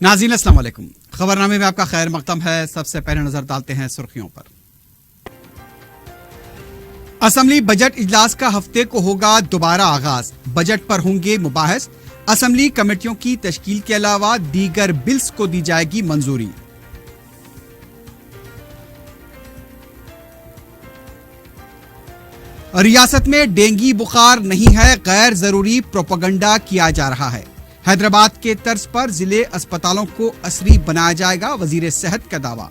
नाज़रीन अस्सलाम वालेकुम। खबरनामे में आपका खैर मकदम है। सबसे पहले नजर डालते हैं सुर्खियों पर। असेंबली बजट इजलास का हफ्ते को होगा दोबारा आगाज। बजट पर होंगे मुबाहिस। असेंबली कमेटियों की तश्कील के अलावा दीगर बिल्स को दी जाएगी मंजूरी। रियासत में डेंगू बुखार नहीं है, गैर जरूरी प्रोपेगेंडा किया जा रहा है। हैदराबाद के तर्ज पर जिले अस्पतालों को असरी बनाया जाएगा, वजीर सेहत का दावा।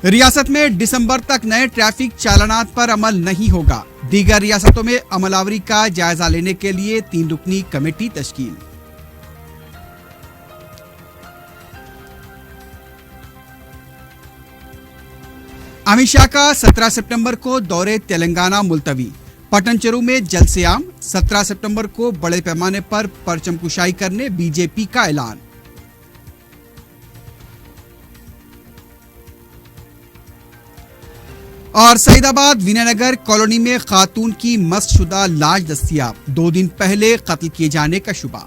रियासत में दिसंबर तक नए ट्रैफिक चालानात पर अमल नहीं होगा। दीगर रियासतों में अमलावरी का जायजा लेने के लिए 3 रुकनी कमेटी तश्कील। अमित शाह का 17 सितंबर को दौरे तेलंगाना मुलतवी। पटनचेरू में जलसे-आम। 17 सितंबर को बड़े पैमाने पर परचम कुशाई करने बीजेपी का ऐलान। और सईदाबाद विनयनगर कॉलोनी में खातून की मस्तशुदा लाश दस्तयाब। 2 दिन पहले कत्ल किए जाने का शुबा।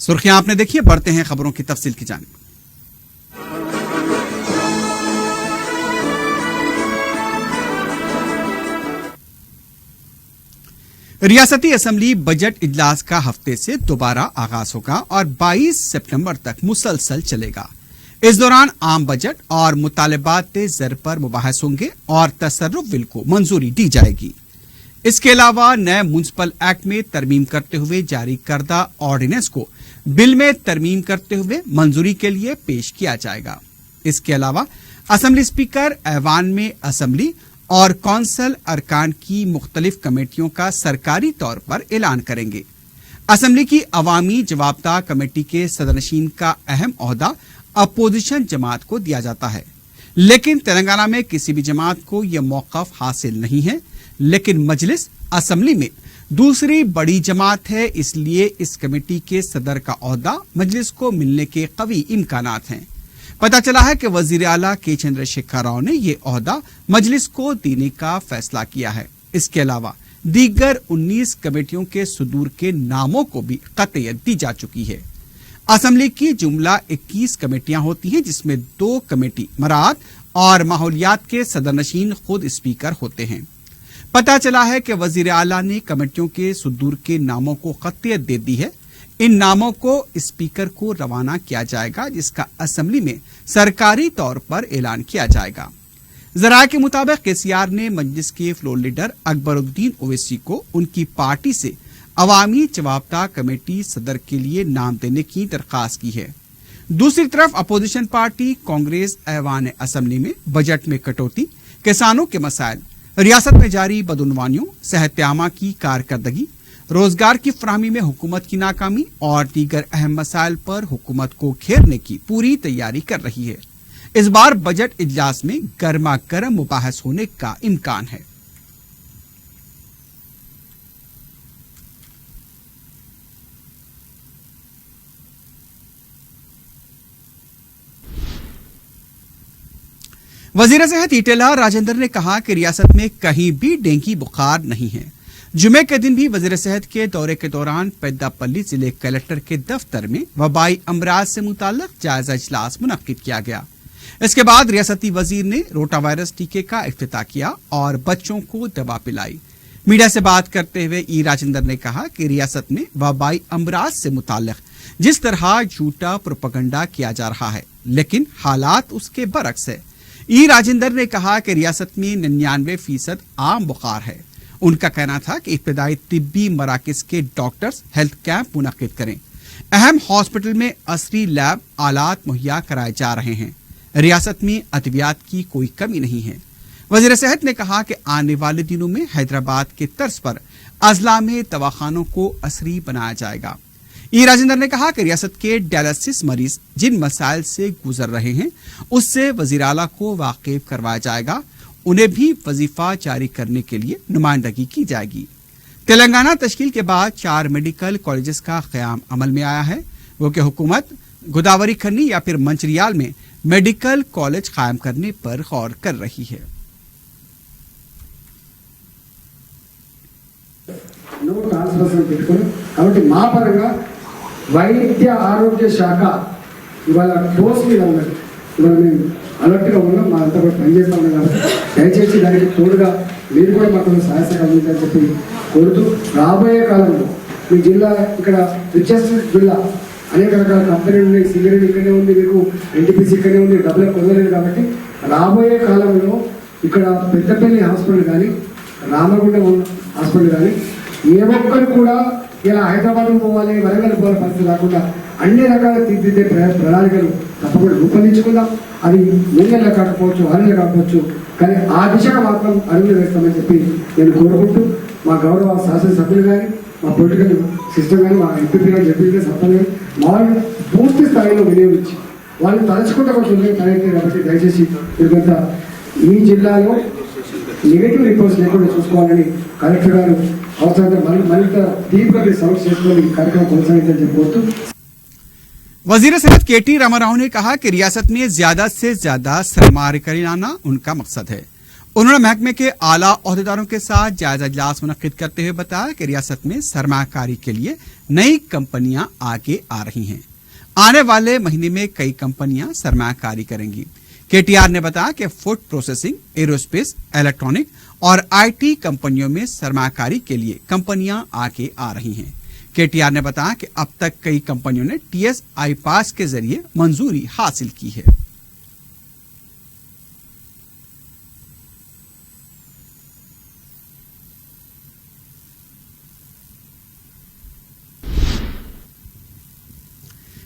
सुर्खियां आपने देखी, बढ़ते हैं खबरों की तफसील की जानिब। रियासती असेंबली बजट इजलास का हफ्ते से दोबारा आगाज होगा और 22 सितंबर तक मुसलसल चलेगा। इस दौरान आम बजट और मुतालबात ज़र पर मुबाहिस होंगे और तसर्रुफ बिल को मंजूरी दी जाएगी। इसके अलावा नए म्युनिसिपल एक्ट में तरमीम करते हुए जारी करदा ऑर्डिनेंस को बिल में तरमीम करते हुए मंजूरी के लिए पेश किया जाएगा। इसके अलावा असेंबली स्पीकर ऐवान में असेंबली और कौंसल अरकान की मुख्तलिफ कमेटियों का सरकारी तौर पर ऐलान करेंगे। असेंबली की अवामी जवाबदाह कमेटी के सदरनशीन का अहम ओहदा अपोजिशन जमात को दिया जाता है, लेकिन तेलंगाना में किसी भी जमात को यह मौक़िफ़ हासिल नहीं है। लेकिन मजलिस असेंबली में दूसरी बड़ी जमात है, इसलिए इस कमेटी के सदर का ओहदा मजलिस को मिलने के कवी इम्कानात हैं। पता चला है कि वजीर आला के चंद्रशेखर राव ने यह ओहदा मजलिस को देने का फैसला किया है। इसके अलावा दीगर 19 कमेटियों के सुदूर के नामों को भी कतईयत दी जा चुकी है। असेंबली की जुमला 21 कमेटियां होती हैं, जिसमें 2 कमेटी मराद और माहौलियात के सदरनशीन खुद स्पीकर होते हैं। पता चला है कि वजीर आला ने कमेटियों के सुदूर के नामों को कतईयत दे दी है। इन नामों को स्पीकर को रवाना किया जाएगा, जिसका असेंबली में सरकारी तौर पर ऐलान किया जाएगा। जराये के मुताबिक केसीआर ने मजलिस के फ्लोर लीडर अकबरुद्दीन ओवैसी को उनकी पार्टी से अवामी जवाबदाह कमेटी सदर के लिए नाम देने की दरखास्त की है। दूसरी तरफ अपोजिशन पार्टी कांग्रेस ऐवान असेंबली में बजट में कटौती, किसानों के मसाइल, रियासत में जारी बदउनवानियों, सेहत आमा की कारकर्दगी, रोजगार की फराहमी में हुकूमत की नाकामी और दीगर अहम मसाइल पर हुकूमत को घेरने की पूरी तैयारी कर रही है। इस बार बजट इजलास में गर्मा गर्म मुबाहिस होने का इम्कान है। वजीर सेहत ईटेला राजेंद्र ने कहा कि रियासत में कहीं भी डेंगू बुखार नहीं है। जुमे के दिन भी वजीर सेहत के दौरे के दौरान पेद्दापल्ली जिले कलेक्टर के दफ्तर में वबाई अमराज से मुताल्लिक जायजा इजलास मुनक्किद किया गया। इसके बाद रियासती वजीर ने रोटा वायरस टीके का इफ्तिताह किया और बच्चों को दवा पिलाई। मीडिया से बात करते हुए ई राजेंद्र ने कहा कि रियासत में वबाई अमराज से मुताल्लिक जिस तरह झूठा प्रोपेगेंडा किया जा रहा है, लेकिन हालात उसके बरक्स है। ई राजेंद्र ने कहा कि रियासत में 99% आम बुखार है। उनका कहना था कि इब्तदाई तिब्बी मराकज के डॉक्टर्स हेल्थ कैंप मुनक्किद करें। अहम हॉस्पिटल में असरी लैब आलात मुहैया कराए जा रहे हैं। रियासत में अद्वियात की कोई कमी नहीं है। वजीर सेहत ने कहा कि आने वाले दिनों में हैदराबाद के तर्ज पर अजला में दवाखानों को असरी बनाया जाएगा। ई राजेंद्र ने कहा कि रियासत के डायलिसिस मरीज जिन मसाइल से गुजर रहे हैं, उससे वजीर आला को वाकिफ करवाया जाएगा। उन्हें भी वजीफा जारी करने के लिए नुमाइंदगी की जाएगी। तेलंगाना तश्कील के बाद 4 मेडिकल कॉलेजेस का क़याम अमल में आया है, वो कि हुकूमत गोदावरी खन्नी या फिर मंचरियाल में मेडिकल कॉलेज कायम करने पर गौर कर रही है। नो ट्रांसफर्स పెట్టుకొని కాబట్టి మా పరంగా వైద్య ఆరోగ్య శాఖ ఇవాళ డోస్ మీద ఉన్నది. ఇవాళ మేము అలర్ట్గా ఉన్నాం, మా అంతా కూడా పనిచేస్తా ఉన్నాం. కాబట్టి దయచేసి దానికి తోడుగా మీరు కూడా మాకు సహాయ సహకారాలు చెప్పి కోరుతూ రాబోయే కాలంలో మీ జిల్లా ఇక్కడ రిచెస్ట్ జిల్లా, అనేక రకాల కంపెనీలు ఉన్నాయి, సింగరేణి ఇక్కడే ఉంది, మీకు ఎన్టీపీసీ ఇక్కడే ఉంది, డబ్బులు పొందలేదు. కాబట్టి రాబోయే కాలంలో ఇక్కడ పెద్దపల్లి హాస్పిటల్ కానీ రామగుండం హాస్పిటల్ కానీ ఏ ఒక్కరు కూడా ఇలా హైదరాబాద్ పోవాలి, వరంగల్ పోవాలి పరిస్థితి రాకుండా అన్ని రకాల తీర్చిదిద్దే ప్రణాళికలు తప్పకుండా రూపొందించుకుందాం. అది 3 నెలలు కాకపోవచ్చు, 6 నెలలు కాకపోవచ్చు, కానీ ఆ దిశగా మాత్రం అడుగులు వేస్తామని చెప్పి నేను కోరుకుంటూ మా గౌరవ శాసనసభ్యులు కానీ, మా పొలిటికల్ సిస్టమ్ కానీ, మా ఎంపీ కానీ, జడ్పీ సభ్యులు కానీ మా వాళ్ళని పూర్తి స్థాయిలో వినియోగించి వాళ్ళని తలుచుకుంటే కొంచెం తయారు. కాబట్టి దయచేసి మీరంతా ఈ జిల్లాలో నెగటివ్ రిపోర్ట్స్ లేకుండా చూసుకోవాలని కలెక్టర్ గారు అవసరమైతే మరింత డీప్గా సమీక్ష చేసుకొని కార్యక్రమం కొనసాగించాలని చెప్పి वजीर सेहत केटी रामाराव ने कहा कि रियासत में ज्यादा से ज्यादा सरमाकारी लाना उनका मकसद है। उन्होंने महकमे के आला ओहदेदारों के साथ जायजा इजलास मुनक्किद करते हुए बताया कि रियासत में सरमाकारी के लिए नई कंपनियां आगे आ रही हैं। आने वाले महीने में कई कंपनियां सरमाकारी करेंगी। केटीआर ने बताया कि फूड प्रोसेसिंग, एरोस्पेस, इलेक्ट्रॉनिक और आईटी कंपनियों में सरमाकारी के लिए कंपनियां आगे आ रही हैं। केटीआर ने बताया कि अब तक कई कंपनियों ने टीएस-आई पास के जरिए मंजूरी हासिल की है।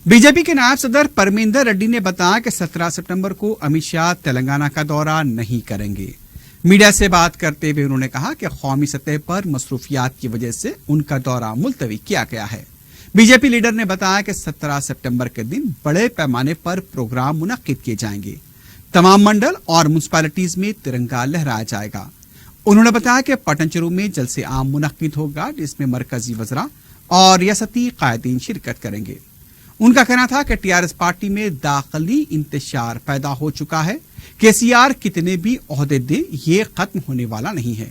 बीजेपी के नायब सदर परमिंदर रेड्डी ने बताया कि 17 सितंबर को अमित शाह तेलंगाना का दौरा नहीं करेंगे। मीडिया से बात करते हुए उन्होंने कहा कि कौमी सतह पर मसरूफियात की वजह से उनका दौरा मुलतवी किया गया है। बीजेपी लीडर ने बताया कि 17 सितंबर के दिन बड़े पैमाने पर प्रोग्राम मुनक्किद किए जाएंगे। तमाम मंडल और म्युनिसिपैलिटीज में तिरंगा लहराया जाएगा। उन्होंने बताया कि पटनचेरू में जलसे आम मुनक्किद होगा, जिसमें मरकजी वज़रा और रियासती कायदीन शिरकत करेंगे। उनका कहना था कि टीआरएस पार्टी में दाखिली इंतशार पैदा हो चुका है। केसीआर कितने भी ओहदे दे, ये खत्म होने वाला नहीं है।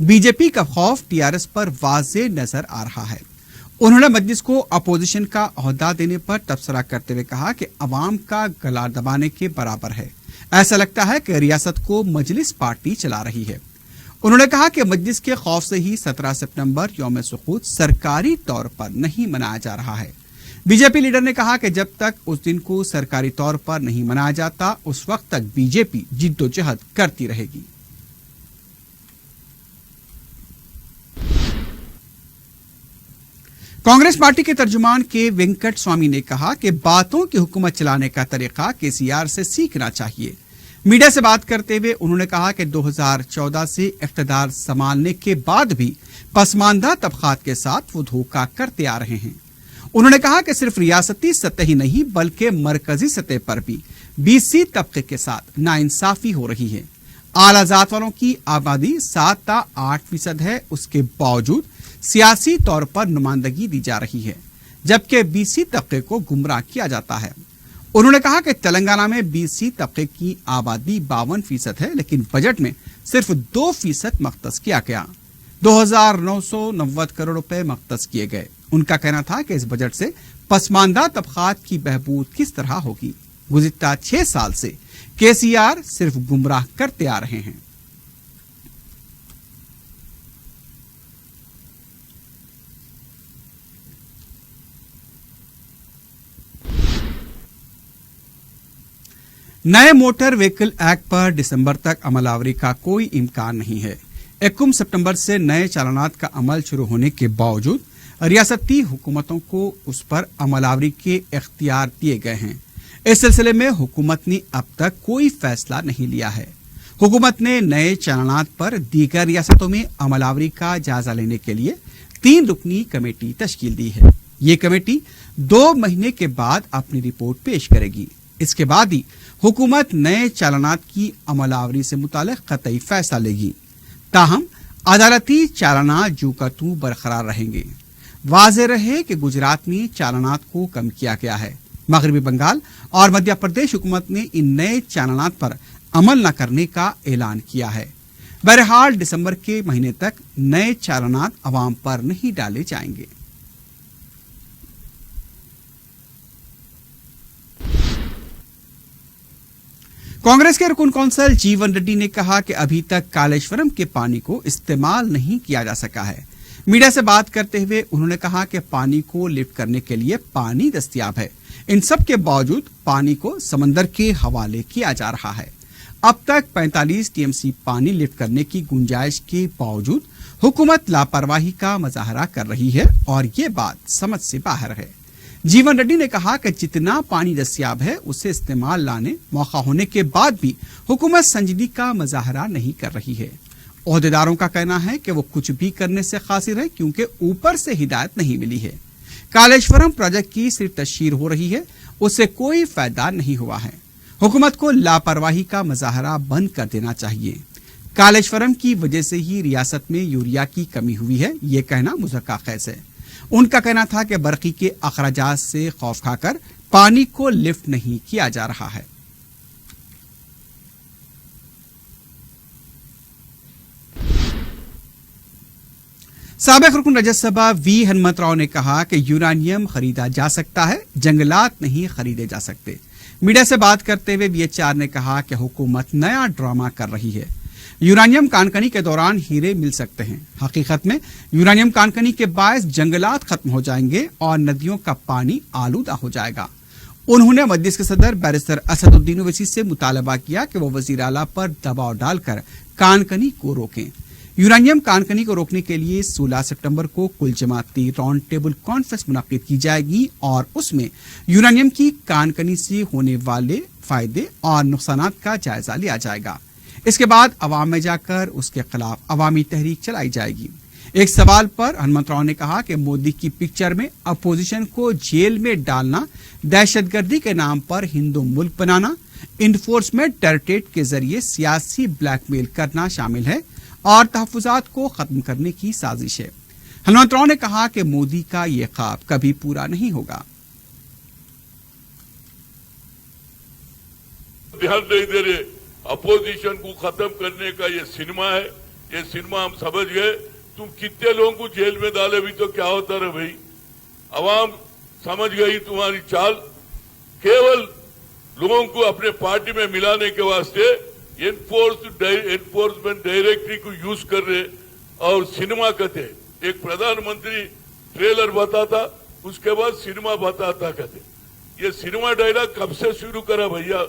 बीजेपी का खौफ टीआरएस पर वाज़ेह नजर आ रहा है। उन्होंने मजलिस को अपोजिशन का ओहदा देने पर तबसरा करते हुए कहा कि अवाम का गला दबाने के बराबर है। ऐसा लगता है कि रियासत को मजलिस पार्टी चला रही है। उन्होंने कहा कि मजलिस के खौफ से ही 17 सितंबर यौम सुकूत सरकारी तौर पर नहीं मनाया जा रहा है। बीजेपी लीडर ने कहा कि जब तक उस दिन को सरकारी तौर पर नहीं मनाया जाता, उस वक्त तक बीजेपी जिद्दोजहद करती रहेगी। कांग्रेस पार्टी के तर्जुमान के वेंकट स्वामी ने कहा कि बातों की हुकूमत चलाने का तरीका केसीआर से सीखना चाहिए। मीडिया से बात करते हुए उन्होंने कहा कि 2014 से इख्तिदार संभालने के बाद भी पसमानदा तबकात के साथ वो धोखा करते आ रहे हैं। उन्होंने कहा कि सिर्फ रियासती सतह ही नहीं बल्कि मरकजी सतह पर भी बीसी तबके के साथ नाइंसाफी हो रही है। आला जात वालों की आबादी 7-8% है, उसके बावजूद सियासी तौर पर नुमाइंदगी दी जा रही है, जबकि बीसी तबके को गुमराह किया जाता है। उन्होंने कहा कि तेलंगाना में बीसी तबके की आबादी 52% है, लेकिन बजट में सिर्फ 2% मख्तस किया गया। 2,990 करोड़ रुपए मख्तस किए गए। उनका कहना था कि इस बजट से पसमानदा तबकात की बहबूद किस तरह होगी। गुज़िश्ता 6 साल से केसीआर सिर्फ गुमराह करते आ रहे हैं। नए मोटर व्हीकल एक्ट पर दिसंबर तक अमलावरी का कोई इम्कान नहीं है। 21 सितंबर से नए चालानात का अमल शुरू होने के बावजूद रियासती हुकूमतों को उस पर अमलावरी के इख्तियार दिए गए हैं। इस सिलसिले में हुकूमत ने अब तक कोई फैसला नहीं लिया है। हुकूमत ने नए चालानात पर दीगर रियासतों में अमलावरी का जायजा लेने के लिए 3 रुकनी कमेटी तश्कील दी है। ये कमेटी 2 महीने के बाद अपनी रिपोर्ट पेश करेगी। इसके बाद ही हुकूमत नए चालानात की अमलावरी से मुताल्लिक कतई फैसला लेगी। ताहम अदालती चालानात जू का तू बरकरार रहेंगे। वाज़ेह रहे कि गुजरात में चालानात को कम किया गया है। मगरबी बंगाल और मध्य प्रदेश हुकूमत ने इन नए चालानात पर अमल न करने का ऐलान किया है। बहरहाल दिसंबर के महीने तक नए चालानात अवाम पर नहीं डाले जाएंगे। कांग्रेस के रुकन कौंसल जीवन रेड्डी ने कहा कि अभी तक कालेश्वरम के पानी को इस्तेमाल नहीं किया जा सका है। मीडिया से बात करते हुए उन्होंने कहा कि पानी को लिफ्ट करने के लिए पानी दस्तयाब है। इन सब के बावजूद पानी को समंदर के हवाले किया जा रहा है। अब तक 45 टीएमसी पानी लिफ्ट करने की गुंजाइश के बावजूद हुकूमत लापरवाही का मुजाहरा कर रही है और ये बात समझ से बाहर है। जीवन रेड्डी ने कहा कि जितना पानी दस्तयाब है उसे इस्तेमाल लाने मौका होने के बाद भी हुकूमत संजीदगी का मुजाहरा नहीं कर रही है। ओहदेदारों का कहना है कि वो कुछ भी करने से कासिर है क्योंकि ऊपर से हिदायत नहीं मिली है। कालेश्वरम प्रोजेक्ट की सिर्फ तशहीर हो रही है, उससे कोई फायदा नहीं हुआ है। हुकूमत को लापरवाही का मुजाहरा बंद कर देना चाहिए। कालेश्वरम की वजह से ही रियासत में यूरिया की कमी हुई है, ये कहना मुज़क्का खैस है। उनका कहना था कि बरकी के अखराजात से खौफ खाकर पानी को लिफ्ट नहीं किया जा रहा है। साबिक रुकन राज्यसभा वी हनुमत राव ने कहा कि यूरानियम खरीदा जा सकता है, जंगलात नहीं खरीदे जा सकते। मीडिया से बात करते हुए वीएचआर ने कहा कि हुकूमत नया ड्रामा कर रही है। यूरानियम कानकनी के दौरान हीरे मिल सकते हैं। हकीकत में यूरानियम कानकनी के बायस जंगलात खत्म हो जाएंगे और नदियों का पानी आलूदा हो जाएगा। उन्होंने मजलिस के सदर बैरिस्टर असदुद्दीन ओवैसी से मुतालबा किया कि वो वजीर आला पर दबाव डालकर कानकनी को रोकें। यूरानियम कानकनी को रोकने के लिए 16 सितंबर को कुल जमाती राउंड टेबल कॉन्फ्रेंस मुनक्किद की जाएगी और उसमें यूरानियम की कानकनी से होने वाले फायदे और नुकसानात का जायजा लिया जाएगा। इसके बाद अवाम में जाकर उसके खिलाफ अवामी तहरीक चलाई जाएगी। एक सवाल पर हनुमत राव ने कहा कि मोदी की पिक्चर में अपोजिशन को जेल में डालना, दहशतगर्दी के नाम पर हिंदू मुल्क बनाना, इन्फोर्समेंट डायरेक्टरेट के जरिए सियासी ब्लैकमेल करना शामिल है और तहफुजात को खत्म करने की साजिश है। हनुमत राव ने कहा कि मोदी का ये ख्वाब कभी पूरा नहीं होगा। ध्यान नहीं दे रहे, अपोजिशन को खत्म करने का ये सिनेमा है। ये सिनेमा हम समझ गए। तुम कितने लोगों को जेल में डाले भी तो क्या होता रहा भाई। अवाम समझ गई तुम्हारी चाल। केवल लोगों को अपने पार्टी में मिलाने के वास्ते एनफोर्समेंट डायरेक्टरी को यूज कर रहे और सिनेमा कहते। एक प्रधानमंत्री ट्रेलर बताता, उसके बाद सिनेमा बताता कहते। ये सिनेमा डायलॉग कब से शुरू करा भैया?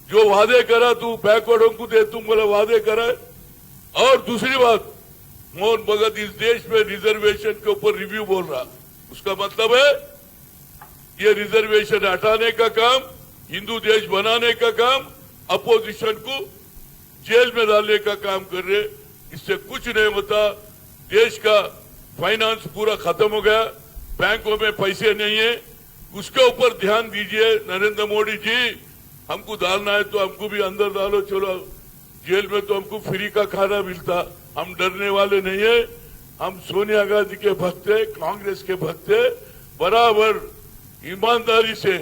जो वादे करा तू बैकवर्डों को दे, तुम बोला वादे करा। और दूसरी बात, मोहन भगत इस देश में रिजर्वेशन के ऊपर रिव्यू बोल रहा, उसका मतलब है ये रिजर्वेशन हटाने का काम, हिंदू देश बनाने का काम, अपोजिशन को जेल में डालने का काम कर रहे। इससे कुछ नहीं होता। देश का फाइनेंस पूरा खत्म हो गया, बैंकों में पैसे नहीं है। उसके ऊपर ध्यान दीजिए नरेंद्र मोदी जी। हमको डालना है तो हमको भी अंदर डालो, चलो जेल में तो हमको फ्री का खाना मिलता। हम डरने वाले नहीं है। हम सोनिया गांधी के भक्त है, कांग्रेस के भक्त है। बराबर ईमानदारी से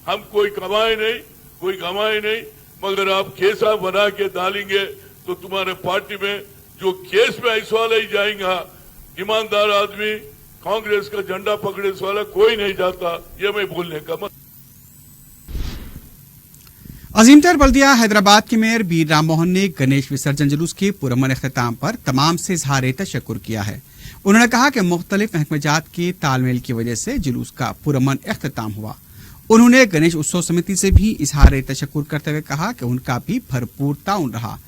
हम कोई कमाए नहीं, कोई गमाए नहीं। मगर आप केसा बना के डालेंगे तो तुम्हारे पार्टी में जो केस में ऐसा वाला ही जाएगा, ईमानदार आदमी कांग्रेस का झंडा पकड़े वाला कोई नहीं जाता। ये मैं बोलने का मतलब। अजीमतर बल्दिया हैदराबाद के मेयर बीर राम मोहन ने गणेश विसर्जन जुलूस के पुरअमन इख्तिताम पर तमाम से इजहार तशक्कुर किया है। उन्होंने कहा कि मुख्तलिफ महकमेजात के तालमेल की वजह से जुलूस का पुरअमन इख्तिताम हुआ। उन्होंने गणेश उत्सव समिति से भी इजहार तशक्कुर करते हुए कहा कि उनका भी भरपूर ताउन रहा।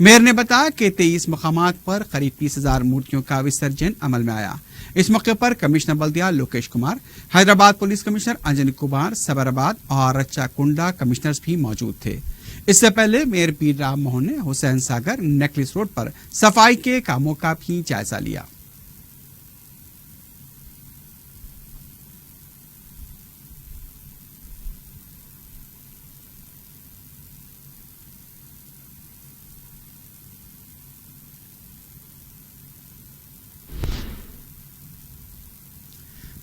मेयर ने बताया कि 23 मकामात पर करीब 30,000 मूर्तियों का विसर्जन अमल में आया। इस मौके पर कमिश्नर बल्दिया लोकेश कुमार, हैदराबाद पुलिस कमिश्नर अंजनी कुमार, सबराबाद और रच्चा कुंडा कमिश्नर्स भी मौजूद थे। इससे पहले मेयर बीर राम मोहन ने हुसैन सागर नेकलेस रोड पर सफाई के कामों का भी जायजा लिया।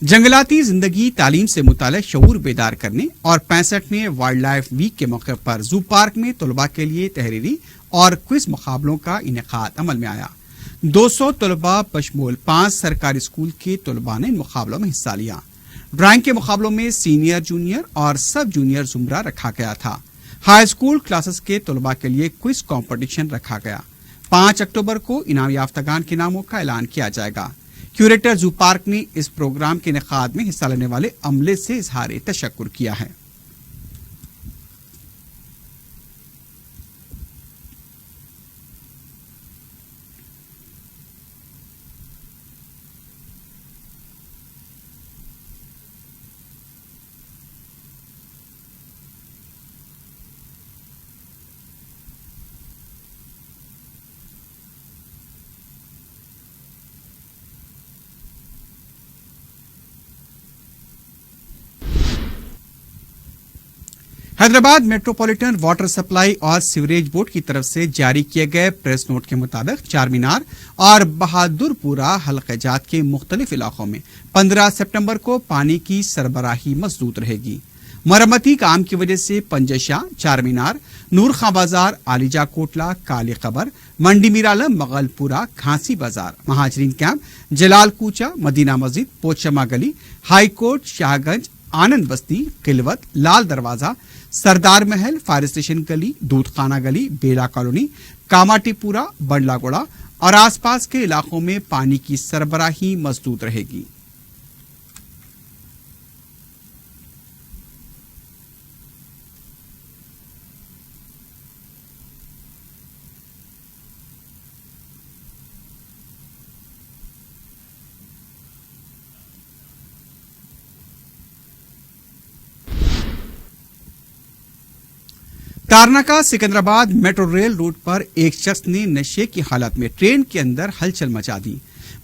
जंगलाती जिंदगी तालीम से मुताल्लिक शऊर बेदार करने और 65वें वाइल्ड लाइफ वीक के मौके पर जू पार्क में तलबा के लिए तहरीरी और क्विज मुकाबलों का इनेकाद अमल में आया। 200 तलबा बशमूल 5 सरकारी स्कूल के तलबा ने इन मुकाबलों में हिस्सा लिया। ड्राइंग के मुकाबलों में सीनियर, जूनियर और सब जूनियर जुमरा रखा गया था। हाई स्कूल क्लासेस के तलबा के लिए क्विज कॉम्पिटिशन रखा गया। 5 अक्टूबर को इनाम याफ्तागान के नामों का ऐलान किया जाएगा। क्यूरेटर जू पार्क ने इस प्रोग्राम के इनेकाद में हिस्सा लेने वाले अमले से इजहार तशक्कुर किया है। हैदराबाद मेट्रोपॉलिटन वाटर सप्लाई और सीवरेज बोर्ड की तरफ से जारी किए गए प्रेस नोट के मुताबिक चार मीनार और बहादुरपुरा हल्के जात के मुख्तलिफ इलाकों में 15 सितंबर को पानी की सरबराही मजबूत रहेगी। मरम्मती काम की वजह से पंजशाह, चार मीनार, नूर खां बाजार, आलिजा कोटला, काली कबर, मंडी मीरालम, मगलपुरा, घासी बाजार, महाजरीन कैंप, जलाल कूचा, मदीना मस्जिद, पोचमा गली, हाई कोर्ट, शाहगंज, आनंद बस्ती, किलवत, लाल दरवाजा, सरदार महल, फायर स्टेशन गली, दूधखाना गली, बेला कॉलोनी, कामाटीपुरा, बंडलागोड़ा और आसपास के इलाकों में पानी की सरबराही मजबूत रहेगी। Tarnaka Secunderabad metro rail route पर एक शख्स ने नशे की हालत में ट्रेन के अंदर हलचल मचा दी।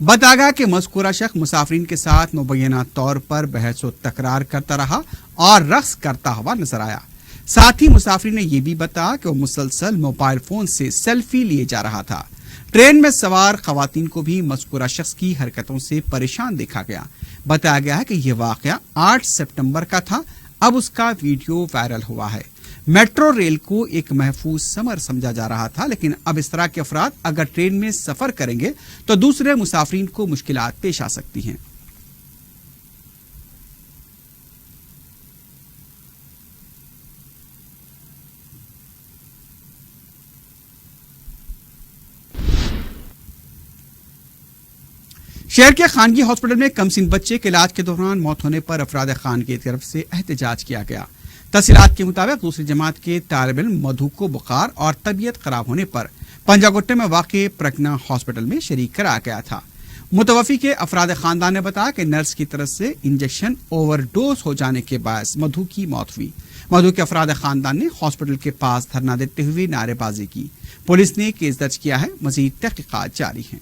बताया गया कि मज़कूरा शख्स मुसाफिरीन के साथ मुबैना तौर पर बहस व तकरार करता रहा और रक्स करता हुआ नजर आया। साथ ही मुसाफिर ने यह भी बताया कि वो मुसलसल मोबाइल फोन से सेल्फी लिए जा रहा था। ट्रेन में सवार खवातीन को भी मज़कूरा शख्स की हरकतों से परेशान देखा गया। बताया गया है कि यह वाकया 8 सितंबर का था। अब उसका वीडियो वायरल हुआ है। मेट्रो रेल को एक महफूज समर समझा जा रहा था, लेकिन अब इस तरह के अफराद अगर ट्रेन में सफर करेंगे तो दूसरे मुसाफिरीन को मुश्किलात पेश आ सकती हैं। शहर के खानगी हॉस्पिटल में कमसिन बच्चे के इलाज के दौरान मौत होने पर अफराद खान की तरफ से एहतजाज किया गया। तफसीलात के मुताबिक दूसरी जमात के तालिब इल्म मधु को बुखार और तबीयत खराब होने पर पंजागुट्टे में वाक़ प्रज्ञा हॉस्पिटल में शरीक कराया गया था। मुतवफ़ी के अफराद खानदान ने बताया कि नर्स की तरफ से इंजेक्शन ओवरडोज हो जाने के बायस मधु की मौत हुई। मधु के अफराद खानदान ने हॉस्पिटल के पास धरना देते हुए नारेबाजी की। पुलिस ने केस दर्ज किया है। मजीद तहकीकात जारी हैं।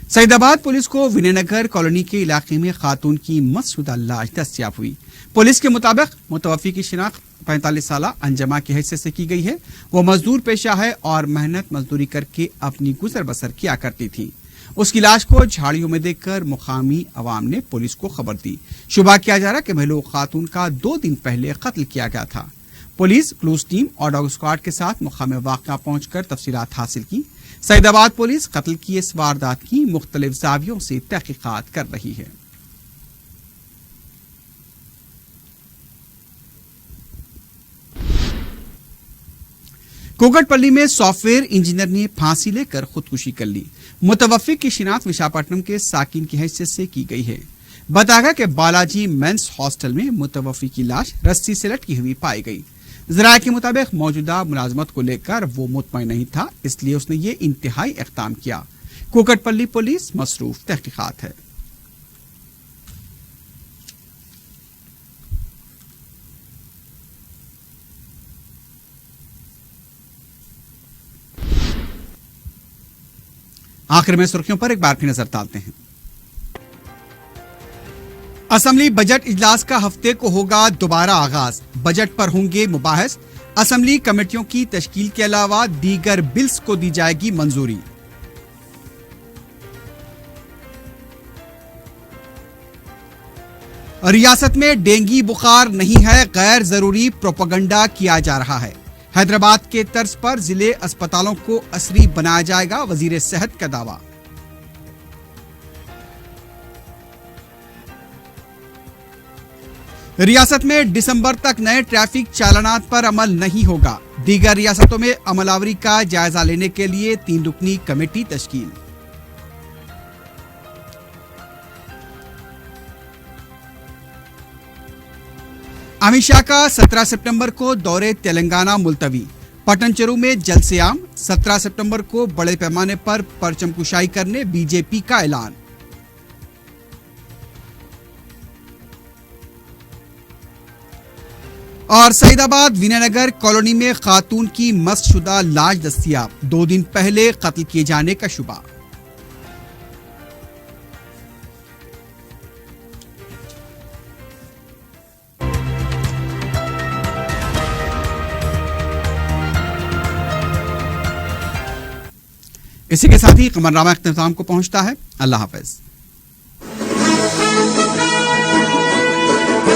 सईदाबाद पुलिस को विनयनगर कॉलोनी के इलाके में खातून की मसशुदा लाश दस्तयाब हुई। पुलिस के मुताबिक मुतवफ़ी की शिनाख्त 45 साल अंजमा की हैसियत से की गई है। वो मजदूर पेशा है और मेहनत मजदूरी करके अपनी गुजर बसर किया करती थी। उसकी लाश को झाड़ियों में देखकर मुकामी अवाम ने पुलिस को खबर दी। शुबा किया जा रहा कि महलूक खातून का 2 दिन पहले कत्ल किया गया था। पुलिस, क्लूज टीम और डॉग स्क्वाड के साथ मुकाम वाक़या पहुंचकर तफसीलात हासिल की। सईदाबाद पुलिस कत्ल की इस वारदात की मुख्तलिफ ज़ावियों से तहकीकात कर रही है। कोकटपल्ली में सॉफ्टवेयर इंजीनियर ने फांसी लेकर खुदकुशी कर ली। मुतवफ़्फ़ी की शिनाख्त विशाखापट्टनम के साकिन की हैसियत से की गई है। बताया गया कि बालाजी मेंस हॉस्टल में मुतवफ़्फ़ी की लाश रस्सी से लटकी हुई पाई गई। ज़राए के मुताबिक मौजूदा मुलाजमत को लेकर वो मुतमईन नहीं था, इसलिए उसने ये इंतहाई इक़दाम किया। कोकटपल्ली पुलिस मसरूफ तहकीकात है। आखिर में सुर्खियों पर एक बार फिर नजर डालते हैं। اسمبلی بجٹ اجلاس کا ہفتے کو ہوگا دوبارہ آغاز، بجٹ پر ہوں گے مباحث، اسمبلی کمیٹیوں کی تشکیل کے علاوہ دیگر بلز کو دی جائے گی منظوری۔ ریاست میں ڈینگی بخار نہیں ہے، غیر ضروری پروپیگنڈا کیا جا رہا ہے، حیدرآباد کے طرز پر ضلع اسپتالوں کو عصری بنایا جائے گا، وزیر صحت کا دعویٰ۔ ریاست میں دسمبر تک نئے ٹریفک چالانات پر عمل نہیں ہوگا، دیگر ریاستوں میں عمل آوری کا جائزہ لینے کے لیے 3 رکنی کمیٹی تشکیل۔ امت شاہ کا 17 سپٹمبر کو دورے تلنگانہ ملتوی، پٹن چرو میں جلسے عام، 17 سپٹمبر کو بڑے پیمانے پر پرچم کشائی کرنے بی جے پی کا اعلان۔ اور سعید آباد وینے نگر کالونی میں خاتون کی مست شدہ لاش دستیاب، 2 دن پہلے قتل کیے جانے کا شبہ۔ اسی کے ساتھ ہی قمر نامہ اختتام کو پہنچتا ہے۔ اللہ حافظ۔